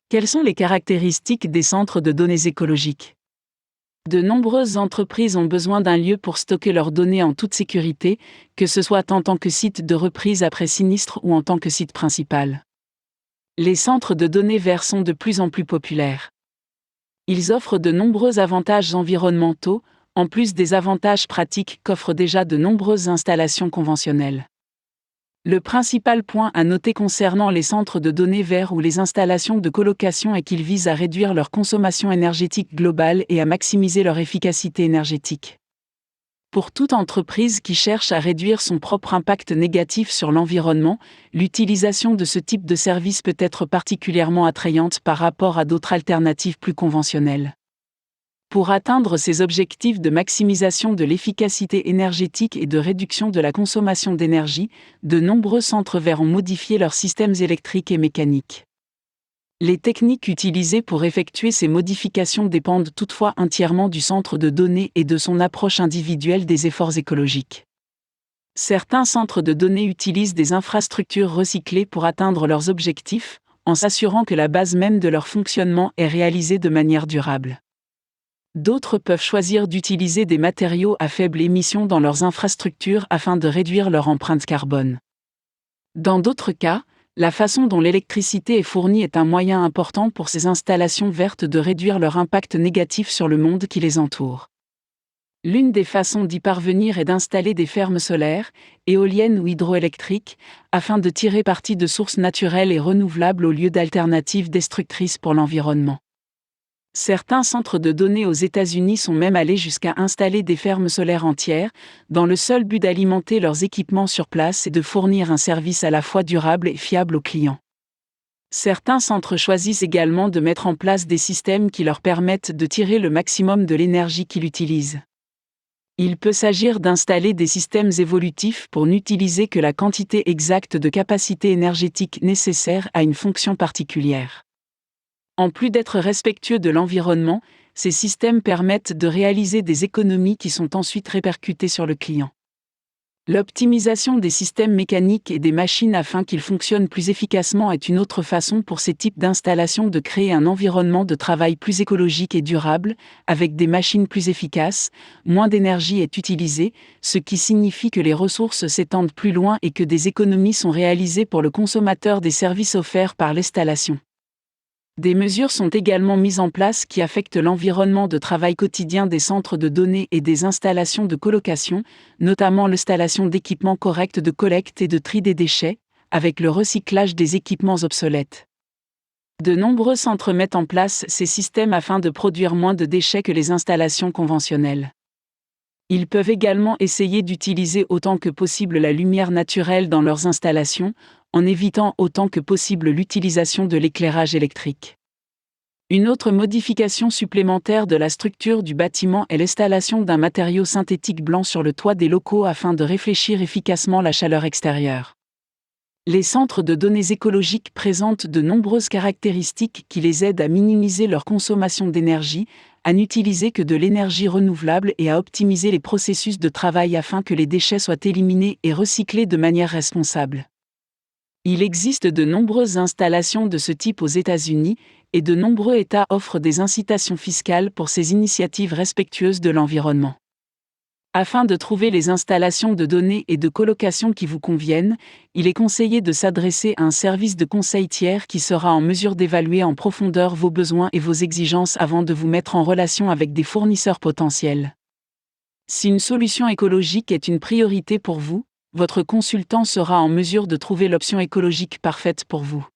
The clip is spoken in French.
Quelles sont les caractéristiques des centres de données écologiques? De nombreuses entreprises ont besoin d'un lieu pour stocker leurs données en toute sécurité, que ce soit en tant que site de reprise après sinistre ou en tant que site principal. Les centres de données verts sont de plus en plus populaires. Ils offrent de nombreux avantages environnementaux, en plus des avantages pratiques qu'offrent déjà de nombreuses installations conventionnelles. Le principal point à noter concernant les centres de données verts ou les installations de colocation est qu'ils visent à réduire leur consommation énergétique globale et à maximiser leur efficacité énergétique. Pour toute entreprise qui cherche à réduire son propre impact négatif sur l'environnement, l'utilisation de ce type de service peut être particulièrement attrayante par rapport à d'autres alternatives plus conventionnelles. Pour atteindre ces objectifs de maximisation de l'efficacité énergétique et de réduction de la consommation d'énergie, de nombreux centres verts ont modifié leurs systèmes électriques et mécaniques. Les techniques utilisées pour effectuer ces modifications dépendent toutefois entièrement du centre de données et de son approche individuelle des efforts écologiques. Certains centres de données utilisent des infrastructures recyclées pour atteindre leurs objectifs, en s'assurant que la base même de leur fonctionnement est réalisée de manière durable. D'autres peuvent choisir d'utiliser des matériaux à faible émission dans leurs infrastructures afin de réduire leur empreinte carbone. Dans d'autres cas, la façon dont l'électricité est fournie est un moyen important pour ces installations vertes de réduire leur impact négatif sur le monde qui les entoure. L'une des façons d'y parvenir est d'installer des fermes solaires, éoliennes ou hydroélectriques, afin de tirer parti de sources naturelles et renouvelables au lieu d'alternatives destructrices pour l'environnement. Certains centres de données aux États-Unis sont même allés jusqu'à installer des fermes solaires entières, dans le seul but d'alimenter leurs équipements sur place et de fournir un service à la fois durable et fiable aux clients. Certains centres choisissent également de mettre en place des systèmes qui leur permettent de tirer le maximum de l'énergie qu'ils utilisent. Il peut s'agir d'installer des systèmes évolutifs pour n'utiliser que la quantité exacte de capacité énergétique nécessaire à une fonction particulière. En plus d'être respectueux de l'environnement, ces systèmes permettent de réaliser des économies qui sont ensuite répercutées sur le client. L'optimisation des systèmes mécaniques et des machines afin qu'ils fonctionnent plus efficacement est une autre façon pour ces types d'installations de créer un environnement de travail plus écologique et durable, avec des machines plus efficaces, moins d'énergie est utilisée, ce qui signifie que les ressources s'étendent plus loin et que des économies sont réalisées pour le consommateur des services offerts par l'installation. Des mesures sont également mises en place qui affectent l'environnement de travail quotidien des centres de données et des installations de colocation, notamment l'installation d'équipements corrects de collecte et de tri des déchets, avec le recyclage des équipements obsolètes. De nombreux centres mettent en place ces systèmes afin de produire moins de déchets que les installations conventionnelles. Ils peuvent également essayer d'utiliser autant que possible la lumière naturelle dans leurs installations, en évitant autant que possible l'utilisation de l'éclairage électrique. Une autre modification supplémentaire de la structure du bâtiment est l'installation d'un matériau synthétique blanc sur le toit des locaux afin de réfléchir efficacement la chaleur extérieure. Les centres de données écologiques présentent de nombreuses caractéristiques qui les aident à minimiser leur consommation d'énergie, à n'utiliser que de l'énergie renouvelable et à optimiser les processus de travail afin que les déchets soient éliminés et recyclés de manière responsable. Il existe de nombreuses installations de ce type aux États-Unis, et de nombreux États offrent des incitations fiscales pour ces initiatives respectueuses de l'environnement. Afin de trouver les installations de données et de colocation qui vous conviennent, il est conseillé de s'adresser à un service de conseil tiers qui sera en mesure d'évaluer en profondeur vos besoins et vos exigences avant de vous mettre en relation avec des fournisseurs potentiels. Si une solution écologique est une priorité pour vous, votre consultant sera en mesure de trouver l'option écologique parfaite pour vous.